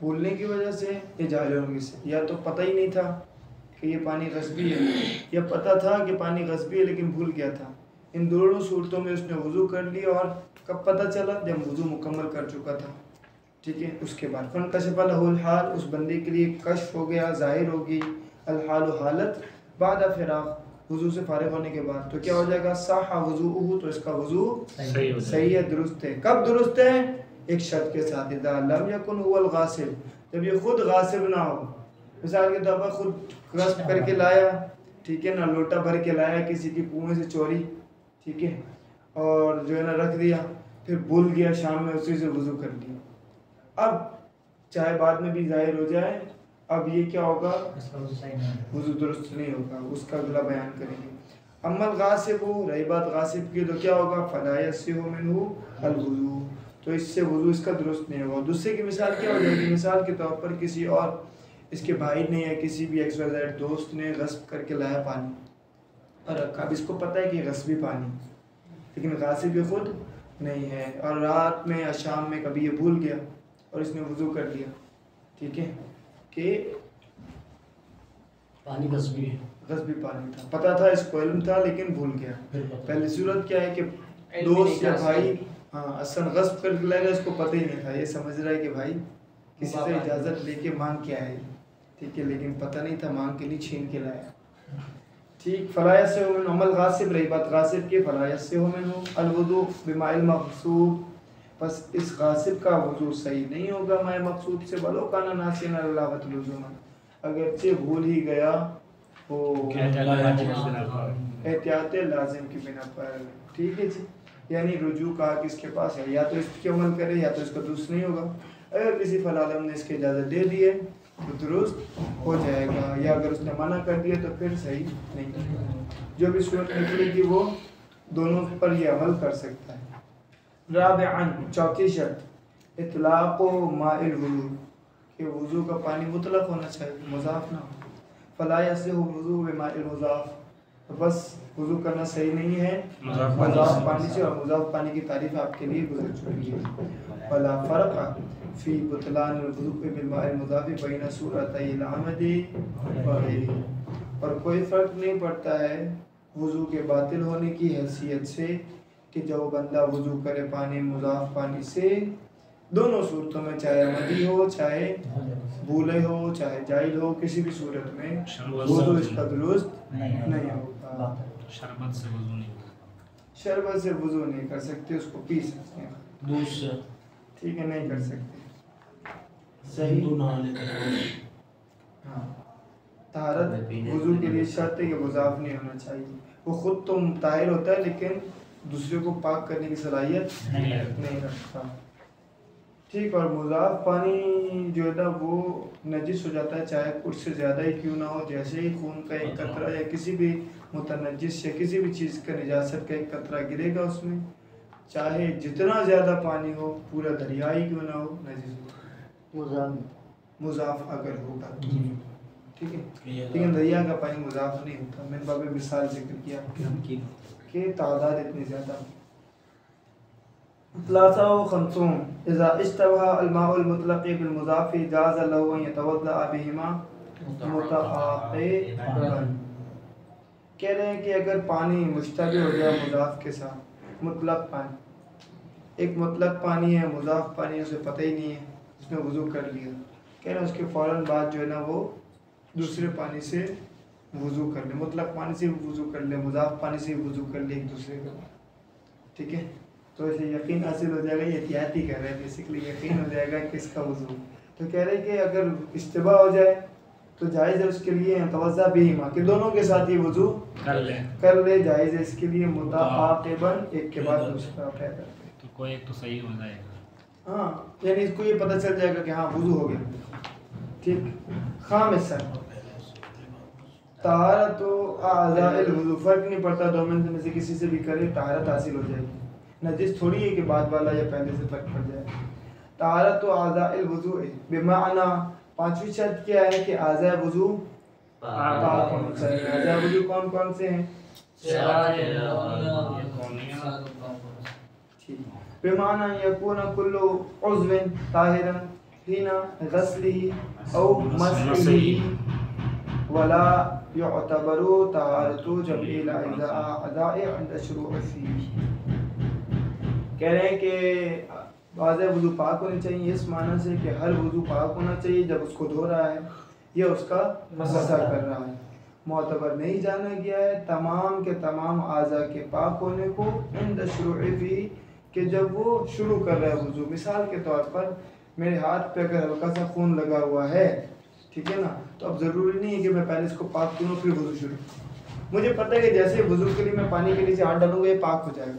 بھولنے کی وجہ سے یا جاہل ہونے سے، یا تو پتہ ہی نہیں تھا کہ یہ پانی غصبی ہے، یا پتہ تھا کہ پانی غصبی ہے لیکن بھول گیا تھا۔ ان دونوں صورتوں میں اس نے وضو کر لیا، اور کب پتہ چلا؟ جب وضو مکمل کر چکا تھا، ٹھیک ہے۔ اس کے بعد فانکشف لہ الحال، اس بندے کے لیے کشف ہو گیا، ظاہر ہو گئی الحال حالت، بعد فراغ، وضو سے فارغ ہونے کے بعد، تو کیا ہو جائے گا؟ صح وضوءہ، تو اس کا وضو صحیح ہے، درست ہے۔ کب درست ہے؟ ایک شرط کے ساتھ، اذا لم یکن هو الغاسب، جب یہ خود غاسب نہ ہو۔ مثال کے طور پر خود غصب کر کے لایا، ٹھیک ہے نا، لوٹا بھر کے لایا کسی کی کنویں سے چوری، ٹھیک ہے، اور جو ہے نا رکھ دیا، پھر بھول گیا شام میں اسی سے وضو کر لیا۔ اب چاہے بعد میں بھی ظاہر ہو جائے، اب یہ کیا ہوگا؟ وضو درست نہیں ہوگا، اس کا اگلا بیان کریں گے۔ اما الغاسب، رہی بات غاسب کی، تو کیا ہوگا؟ فلا یصح منہ الوضو، تو اس سے وضو اس کا درست نہیں ہوگا۔ دوسرے کی مثال کیا ہو جائے گی؟ مثال کے طور پر کسی اور، اس کے بھائی نے یا کسی بھی ایکس وائی زیڈ دوست نے غصب کر کے لایا پانی اور رکھا، اب اس کو پتہ ہے کہ یہ غصبی پانی، لیکن غاصب یہ خود نہیں ہے، اور رات میں یا شام میں کبھی یہ بھول گیا اور اس نے وضو کر لیا، ٹھیک ہے، کہ پانی غصبی ہے، غصبی پانی تھا، پتہ تھا، اس کو علم تھا لیکن بھول گیا۔ پہلی صورت کیا ہے کہ دوست یا بھائی اصلا غصب کر کے لائے گا، اس کو پتہ ہی نہیں تھا، یہ سمجھ رہا ہے کہ بھائی کسی سے اجازت لے کے مانگ کے آئے، ٹھیک ہے، لیکن پتہ نہیں تھا، مانگ کے نہیں، چھین کے لایا، ٹھیک۔ فلا یصح منہ عمل غاصب، رہی بات غاصب کی، فلا یصح منہ الوضوء بماء المغصوب، بس اس غاصب کا وضو صحیح نہیں ہوگا ماء مقصود سے، ولو کان ناسیا للاوۃ لزوما، اگرچہ بھول ہی گیا وہ احتیاط لازم کی بنا پر، ٹھیک ہے جی، یعنی رجوع کا حق اس کے پاس ہے، یا تو اس کے عمل کرے یا تو اس کا درست نہیں ہوگا۔ اگر کسی فلاں عالم نے اس کی اجازت دے دی ہے تو درست ہو جائے گا، یا اگر اس نے منع کر دیا تو پھر صحیح نہیں ہوگا۔ جو بھی صورت نکلے گی وہ دونوں پر یہ عمل کر سکتا ہے۔ رابعاً، چوتھی شرط، اطلاق ماء الوضوء، کہ وضو کا پانی مطلق ہونا چاہیے، مضاف نہ ہو۔ فلا یصح الوضوء بماء المضاف، تو بس وضو کرنا صحیح نہیں ہے مضاف پانی سے، اور مضاف پانی کی تعریف آپ کے لیے گزر چکی ہے۔ ولا فرق فی بطلان الوضوء بالماء المضاف بین صورتي العمد وغیرہ، اور کوئی فرق نہیں پڑتا ہے وضو کے باطل ہونے کی حیثیت سے کہ جو بندہ وضو کرے پانی مضاف پانی سے، دونوں صورتوں میں، چاہے عمدی ہو، چاہے بھولے ہو، چاہے جاہل ہو، کسی بھی صورت میں وضو اس کا درست نہیں ہوگا۔ شربت سے وضو نہیں ہوگا، شربت سے وضو نہیں کر سکتے، اس کو پی سکتے ہیں، دودھ سے، ٹھیک ہے، نہیں کر سکتے، صحیح۔ ہاں، طہارت وضو کے لیے شرط ہے کہ مضاف نہیں ہونا چاہیے، وہ خود تو طاہر ہوتا ہے لیکن دوسرے کو پاک کرنے کی صلاحیت نہیں رکھتا، ٹھیک۔ اور مضاف پانی جو ہے نا وہ نجس ہو جاتا ہے، چاہے کچھ سے زیادہ ہی کیوں نہ ہو، جیسے ہی خون کا ایک قطرہ یا کسی بھی متنجس یا کسی بھی چیز کا نجاست کا ایک قطرہ گرے گا اس میں، چاہے جتنا زیادہ پانی ہو، پورا دریا ہی کیوں نہ ہو، نجس ہوگا، مضاف اگر ہوگا، ٹھیک ہے، لیکن دریا کا پانی مضاف نہیں ہوتا، میں نے باب مثال ذکر کیا کہ تعداد اتنی زیادہ ہو۔ 53 اذا اشتبه الماء المطلق بالمضاف جاز له ان يتوضا بهما متعاقبا، کہہ رہے ہیں کہ اگر پانی مشتبہ ہو گیا مضاف کے ساتھ، مطلق پانی، ایک مطلق پانی ہے، مضاف پانی، اسے پتہ ہی نہیں ہے، اس نے وضو کر لیا، کہہ رہے ہیں اس کے فوراً بعد جو ہے نا وہ دوسرے پانی سے وضو کر لے، مطلق پانی سے وضو کر لے، مضاف پانی سے وضو کر لے ایک دوسرے کا، ٹھیک ہے، تو اسے یقین حاصل ہو جائے گا، یہ احتیاطی کر رہے ہیں بیسکلی، یقین ہو جائے گا کس کا وضو، تو کہہ رہے ہیں کہ اگر اشتباہ ہو جائے تو جائز ہے اس کے لیے توضا بہما، کہ دونوں کے ساتھ یہ وضو کر لے، جائز ہے اس کے لیے متعاقبا، ایک کے بعد دوسرا پیدا کرے، تو کوئی ایک تو صحیح ہو جائے گا، ہاں، یعنی اس کو یہ پتہ چل جائے گا کہ ہاں وضو ہو گیا، ٹھیک۔ خامسا طہارت اعضاء الوضو، فرق نہیں پڑتا دو میں سے کسی سے بھی کرے طہارت حاصل ہو جائے گی، نجس تھوڑی ہے کہ بعد والا یا پہلے سے فرق پڑ جائے۔ طہارت اعضاء الوضو بمعنی، پانچویں شرط کیا ہے کہ اعضاء وضو پاک ہونے چاہیے۔ اعضاء وضو کون کون سے ہیں؟ بمعنی یکون کل عضو طاہرا، حين غسله أو مسحه ولا يعتبر طهارة جميع الأعضاء عند شروع فيه. کہہ رہے ہیں کہ واضح وضو پاک ہونی چاہیے اس معنی سے کہ ہر وضو پاک ہونا چاہیے جب اس کو دھو رہا ہے یا اس کا مسح کر رہا ہے. معتبر نہیں جانا گیا ہے تمام کے تمام اعضاء کے پاک ہونے کو عند شروع فی کہ جب وہ شروع کر رہا ہے وضو. مثال کے طور پر میرے ہاتھ پہ اگر ہلکا سا خون لگا ہوا ہے ٹھیک ہے نا تو اب ضروری نہیں ہے کہ میں پہلے اس کو پاک کروں پھر وضو شروع. مجھے پتہ ہے کہ جیسے وضو کے لیے میں پانی کے نیچے ہاتھ ڈالوں گا یہ پاک ہو جائے گا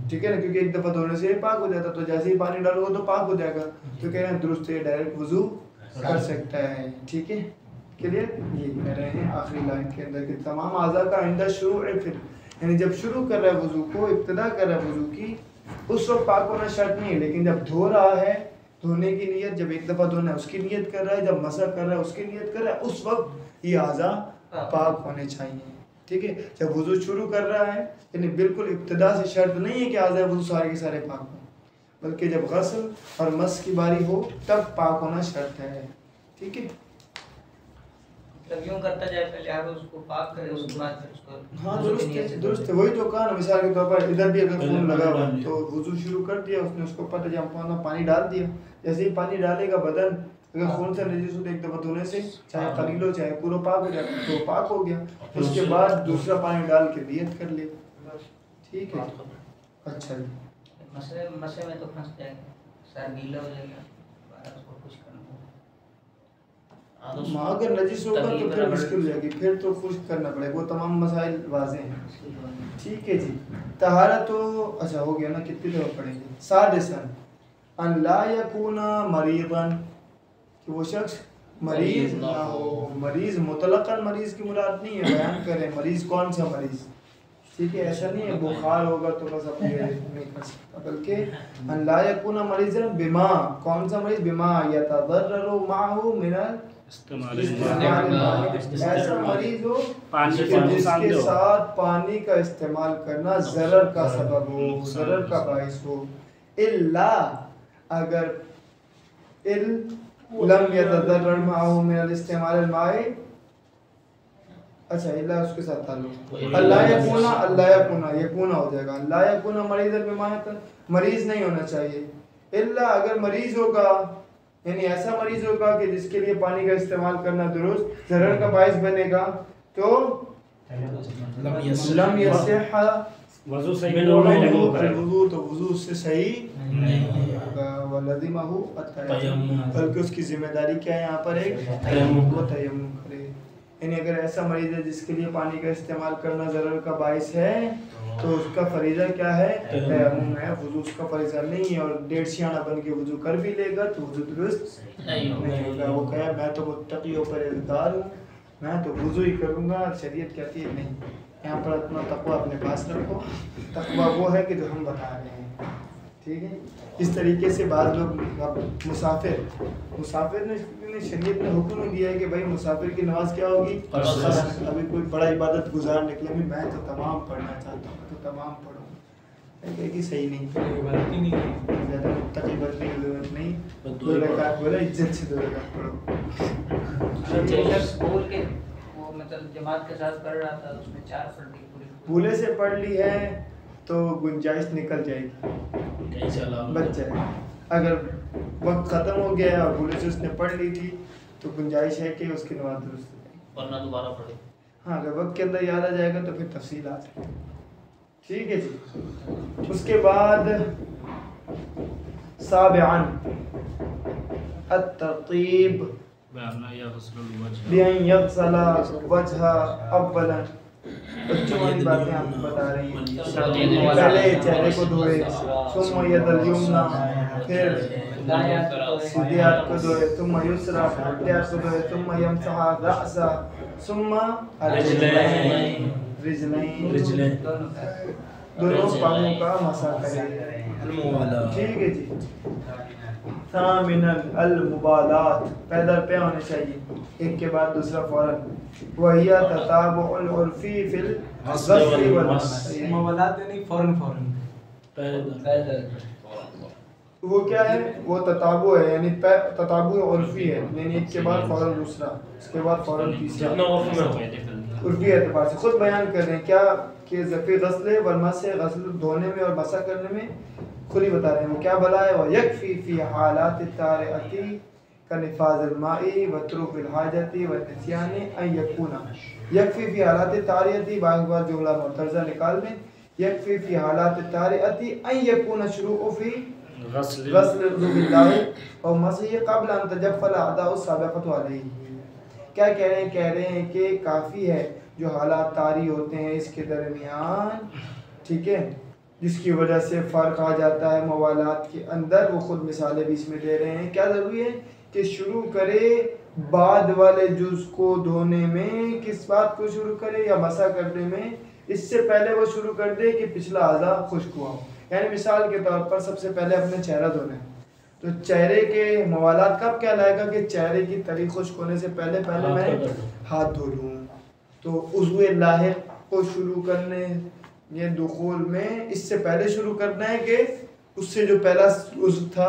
ٹھیک ہے نا کیونکہ ایک دفعہ دھونے سے یہ پاک ہو جاتا تو جیسے ہی پانی ڈالو گا تو پاک ہو جائے گا. تو کہہ رہے ہیں درست ہے ڈائریکٹ وضو کر سکتا ہے. ٹھیک ہے کلیئر. یہ کہہ رہے ہیں آخری لائن کے اندر کہ تمام اعضاء کا عند شروع پھر یعنی جب شروع کر رہا ہے وضو کو ابتدا کر رہا ہے وضو کی اس وقت پاک ہونا شرط نہیں ہے لیکن جب دھو رہا ہے دھونے کی نیت جب ایک دفعہ دھونا ہے اس کی نیت کر رہا ہے جب مسح کر رہا ہے اس کی نیت کر رہا ہے اس وقت یہ اعضاء پاک ہونے چاہیے. ٹھیک ہے جب وضو شروع کر رہا ہے یعنی بالکل ابتدا سے شرط نہیں ہے کہ اعضاء وضو سارے کے سارے پاک ہوں بلکہ جب غسل اور مس کی باری ہو تب پاک ہونا شرط ہے. ٹھیک ہے جب یوں کرتا جائے پہلے ہر اس کو پاک کرے اس کے بعد پھر اس کو ہاں درست ہے وہی تو کہا نا. مثال کے طور پر ادھر بھی اگر خون لگا ہوا تو وضو شروع کر دیا اس نے اس کو پتہ جب پانی ڈال دیا جیسے ہی پانی ڈالے گا بدن اگر خون سے نجس ہو تو ایک دفعہ دھونے سے چاہے قلیل ہو چاہے پورا پاک ہو جائے تو پاک ہو گیا. اس کے بعد دوسرا پانی ڈال کے نیت کر لے. ٹھیک ہے اچھا جی مسے میں تو پھنس جائے گا سر گیلا ہو جائے گا اس کو خشک کرنا اگر نجس ہوگا تو پھر مشکل ہو جائے گی پھر تو خشک کرنا پڑے گا. وہ تمام مسائل واضح ہیں. ٹھیک ہے جی طہارت تو اچھا ہو گیا نا. کتنی دفعہ پڑھیں گے. سادسا ان لا یکون مریضا کہ وہ شخص مریض نہ ہو. مریض مطلقاً مریض کی مراد نہیں ہے بیان کریں مریض کون سا مریض. ٹھیک ہے ایسا نہیں ہے بخار ہوگا تو بس اپنے نہیں کر سکتا بلکہ ان لا یکون مریضا بما کون سا مریض بما یتضرر معه من ایسا مریض ہو جس کے ساتھ پانی کا استعمال کرنا ضرر کا سبب ہو ضرر کا باعث ہو. الا اگر لم يتضرر معه من الاستعمال الماء اچھا الا اس کے ساتھ تعلق اللہ یکون ہو جائے گا. اللہ یکون مریض بما مریض نہیں ہونا چاہیے. الا اگر مریض ہوگا یعنی ایسا مریض ہوگا کہ جس کے لیے پانی کا استعمال کرنا درست ضرر کا باعث بنے گا تو لم یصح وضو صحیح نہیں تو وضو سے صحیح نہیں ہوگا. ولزمہ التیمم بلکہ اس کی ذمہ داری کیا ہے یہاں پر ایک وہ تیمم کرے. یعنی اگر ایسا مریض ہے جس کے لیے پانی کا استعمال کرنا ضرر کا باعث ہے تو اس کا فریضہ کیا ہے تیمم ہے. وضو اس کا فریضہ نہیں ہے اور ڈیڑھ سیانہ بن کے وضو کر بھی لے گا تو وضو درست نہیں ہوگا. وہ کہے میں تو متقی و پرہیزگار ہوں میں تو وضو ہی کروں گا. شریعت کہتی ہے نہیں یہاں پر اپنا تقویٰ اپنے پاس رکھو. تقویٰ وہ ہے کہ جو ہم بتا رہے ہیں. ٹھیک ہے اس طریقے سے بعض لوگ مسافر نے شریعت نے حکم دیا ہے کہ بھائی مسافر کی نماز کیا ہوگی ابھی کوئی بڑا عبادت گزار نکلے میں تو تمام پڑھنا چاہتا ہوں تو تمام پڑھوں کہ صحیح نہیں زیادہ متقی بننے کی ضرورت نہیں. 2 رکعت بولا عزت سے 2 رکعت پڑھو. بول کے وہ مطلب جماعت کے ساتھ پڑھ رہا تھا اس میں 4 پڑھ لی بھولے سے پڑھ لی ہے تو گنجائش نکل جائے گی بچ جائے. اگر وقت ختم ہو گیا اور بھولے سے اس نے پڑھ لی تھی تو گنجائش ہے کہ اس کی نماز درست ہو جائے گی ورنہ دوبارہ پڑھے. ہاں اگر وقت کے اندر یاد آ جائے گا تو پھر تفصیل آ جائے گی. ٹھیک ہے جی. اس کے بعد سابعاً الترتیب بأن يغسل وجہ اولا. بچوں والی باتیں آپ کو بتا رہی ہیں. پہلے چہرے کو دھوئے ثم ید الیمنا پھر سیدھے ہاتھ کو دھوئے ثم یسرا الٹے ہاتھ کو دھوئے ثم یمسح الرأس ثم رجلین دونوں پاؤں کا مسح کرے. ٹھیک ہے جی. ثامنا المبالات پیدل پہ ہونے چاہیے ایک کے بعد دوسرا فوراً. وہی تتابع العرفی فی الغسل والمسح. مبالات یعنی فوراً پیدل. وہ کیا ہے؟ وہ تتابع ہے، یعنی تتابع عرفی ہے، یعنی ایک کے بعد فوراً دوسرا، اس کے بعد فوراً تیسرا، جتنا عرف میں ہو عرفی اعتبار سے خود بیان کر رہے ہیں کیا کہ ظفی غسل والمس سے غسل دھونے میں اور مسح کرنے میں خود ہی بتا رہے ہیں وہ کیا بلا ہے. وَيَكْفِي فِي حالات الطارئة كنفاذ الماء وتروك الحاجة والنسيان أن يكون. یکفی فی حالات طارئة بار جملہ معترضہ نکال دیں. یکفی فی حالات طارئة ان یکون شروع فی غسل العضو بالله اور مسح قبل ان تجف الاعضاء السابقة علیہ. کیا کہہ رہے ہیں؟ کہہ رہے ہیں کہ کافی ہے جو حالات طاری ہوتے ہیں اس کے درمیان، ٹھیک ہے، جس کی وجہ سے فرق آ جاتا ہے موالات کے اندر، وہ خود مثالیں بھی اس میں دے رہے ہیں. کیا ضروری ہے کہ شروع کرے بعد والے جز کو دھونے میں، کس بات کو شروع کرے یا مسح کرنے میں، اس سے پہلے وہ شروع کر دے کہ پچھلا اعضاء خشک ہوا ہو. یعنی مثال کے طور پر سب سے پہلے اپنے چہرہ دھونا ہے، تو چہرے کے موالات کب کہلائے گا کہ چہرے کی تری خشک ہونے سے پہلے میں ہاتھ دھو لوں. تو عضو لاحق کو شروع کرنے یہ دخول میں اس سے پہلے شروع کرنا ہے کہ اس سے جو پہلا عضو تھا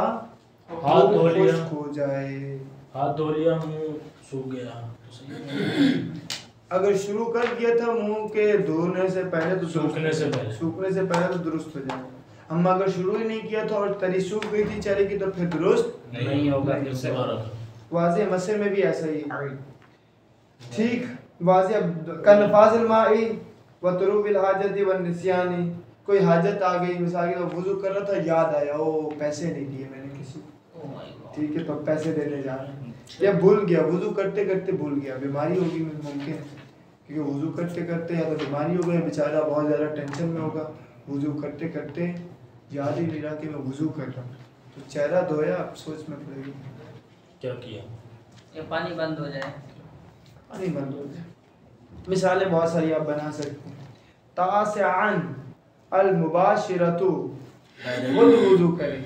ہاتھ دھو لیا، خشک ہو جائے. ہاتھ دھو لیا، منہ سوکھ گیا تو صحیح. اگر شروع کر دیا تھا منہ کے دھونے سے پہلے تو سوکھنے سے پہلے تو درست ہو جائے. اما اگر شروع ہی نہیں کیا تھا اور تری سوکھ گئی تھی چہرے کی تو پھر درست نہیں ہوگا. واضح مسح میں بھی ایسا ہی ہے. ٹھیک، واضح کنفاذ الماء وطروق الحاجت والنسیان. کوئی حاجت آ گئی، مثال کے وضو کر رہا تھا، یاد آیا او پیسے نہیں دیے میں نے کسی کو، ٹھیک ہے، تو پیسے دینے جا رہے ہیں، یا بھول گیا، وضو کرتے کرتے بھول گیا، بیماری ہوگی ممکن ہے کیونکہ وضو کرتے کرتے یا تو بیماری ہو گئی، بیچارہ بہت زیادہ ٹینشن میں ہوگا، وضو کرتے کرتے یاد ہی نہیں رہا کہ میں وضو کر رہا ہوں، تو چہرہ دھویا، اب سوچ میں پڑے گی کیا کیا، یہ پانی بند ہو جائے، پانی بند ہو جائے. مثالیں بہت ساری آپ بنا سکتے ہیں. تاسعاً المباشرۃ، خود وضو کرے،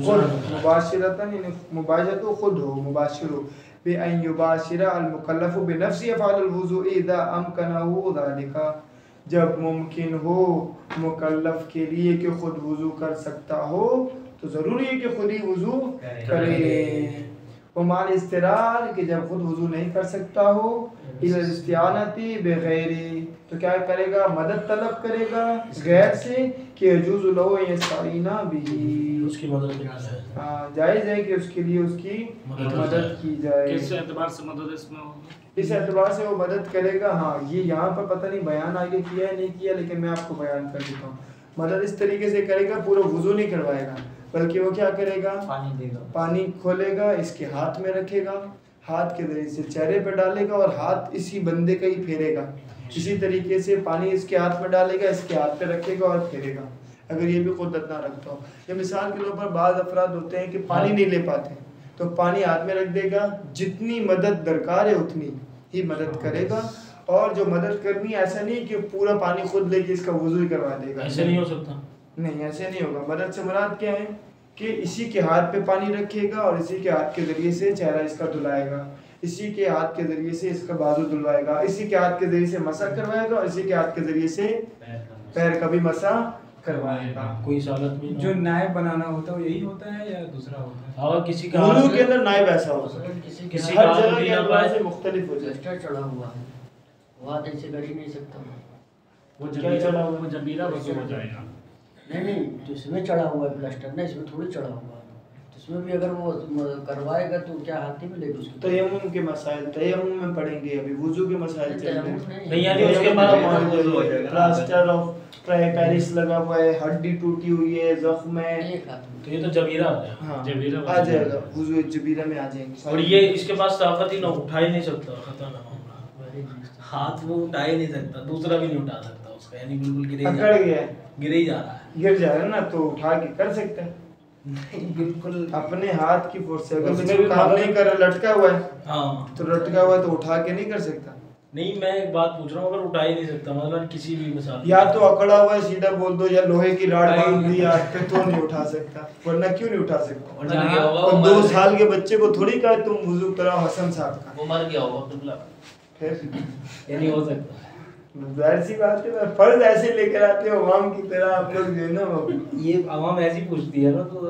خود مباشرتاً یعنی مباشرت خود ہو، مباشر ہو، بأن یباشر المکلف بنفسه افعال الوضوء اذا امکنہ ذلک، جب ممکن ہو مکلف کے لیے کہ خود وضو کر سکتا ہو تو ضروری ہے کہ خود ہی وضو کرے. ومال استرار، کہ جب خود وضو نہیں کر سکتا ہو، الى الاستعانتی بغیر، تو کیا کرے گا؟ مدد طلب کرے گا غیر سے، کہ یجوز لہو ان یستعین بہ، اس کی مدد کرنا ہے. جائز ہے کہ اس کے لیے اس کی مدد کی جائے. کس اعتبار سے مدد اس میں ہوگی؟ اس اعتبار سے وہ مدد کرے گا. ہاں، یہ یہاں پر پتہ نہیں بیان آگے کیا ہے نہیں کیا، لیکن میں آپ کو بیان کر دیتا ہوں. مدد اس طریقے سے کرے گا، پورا وضو نہیں کروائے گا، بلکہ وہ کیا کرے گا؟ پانی دے گا، پانی کھولے گا، اس کے ہاتھ میں رکھے گا، ہاتھ کے ذریعے سے چہرے پہ ڈالے گا اور ہاتھ اسی بندے کا ہی پھیرے گا. اسی طریقے سے پانی اس کے ہاتھ میں ڈالے گا، اس کے ہاتھ پہ رکھے گا اور پھیرے گا، اگر یہ بھی قدرت نہ رکھتا ہو. یہ مثال کے طور پر بعض افراد ہوتے ہیں کہ پانی نہیں لے پاتے، تو پانی ہاتھ میں رکھ دے گا، جتنی مدد درکار ہے اتنی ہی مدد کرے گا. اور جو مدد کرنی ایسا نہیں کہ پورا پانی خود لے کے اس کا وضو ہی کروا دے گا، ایسے نہیں ہو سکتا. نہیں، ایسے نہیں ہوگا. مدد سے مراد کیا ہے کہ اسی کے ہاتھ پہ پانی رکھے گا اور اسی کے ہاتھ کے ذریعے سے چہرہ اس کا دھلائے گا، اسی کے ہاتھ کے ذریعے سے اس کا بازو دھلوائے گا، اسی کے ہاتھ کے ذریعے سے مسح کروائے گا اور اسی کے ہاتھ کے ذریعے سے پیر کا بھی مسح کروائے گا. کوئی سالت میں جو نائب بنانا ہوتا ہے وہ یہی ہوتا ہے یا دوسرا ہوتا ہے؟ اور کسی کا وضو کے اندر نائب ایسا ہوتا ہے، کسی ہر کا جگہ کے اعتبار سے مختلف ہو جائے. پلسٹر چڑھا ہوا ہے، وہ ہاتھ ایسے کر ہی نہیں سکتا. وہ کیا چڑھا ہوا؟ وہ جبیرہ وضو ہو جائے گا. نہیں، تو اس میں چڑھا ہوا ہے پلسٹر، نہیں اس میں تھوڑی چڑھا ہوا ہے. تو اس میں بھی اگر وہ کروائے گا تو کیا ہاتھ نہیں ملے گا اس کو؟ تیمم کے مسائل تیمم میں پڑھیں گے، ابھی وضو کے مسائل چل رہے ہیں. نہیں، یعنی اس کے بعد پلاسٹر آف پیرس لگا ہوا ہے، ہڈی ٹوٹی ہوئی ہے، زخم ہے، ایک ہاتھ میں. تو یہ تو جبیرہ آ گیا. ہاں جبیرہ آ جائے گا، وضو جبیرہ میں آ جائیں گے. اور یہ اس کے پاس طاقت ہی نہ، اٹھا ہی نہیں سکتا، خطا نہ ہوگا، Very nice. ہاتھ وہ اٹھا ہی نہیں سکتا، دوسرا بھی نہیں اٹھا سکتا اس کا، یعنی بالکل گرے اکڑ گیا ہے، ہی جا رہا ہے. گر جائے گا نا تو اٹھا کے کر سکتا ہے بالکل اپنے ہاتھ کی فورس سے. اگر میں بھی کام نہیں کر رہا، لٹکا ہوا ہے ہاں. تو لٹکا ہوا ہے تو اٹھا کے نہیں کر سکتا. نہیں، میں ایک بات پوچھ رہا ہوں، اگر اٹھا ہی نہیں سکتا مثلا کسی بھی مثال، یا تو اکڑا ہوا ہے سیدھا بول دو، یا لوہے کی راڈ باندھ دی ہاتھ پہ تو نہیں اٹھا سکتا، ورنہ کیوں نہیں اٹھا سکتا؟ اور 2 سال کے بچے کو تھوڑی کہا تم وضو کراؤ حسن صاحب کا، وہ مر گیا ہوگا عبداللہ. پھر یعنی ہو سکتا ہے. ظاہر سی بات ہے، فرض ایسے لے کر آتے ہو عوام کی طرح آپ لوگ جو ہے نا. یہ عوام ایسی پوچھتی ہے نا، تو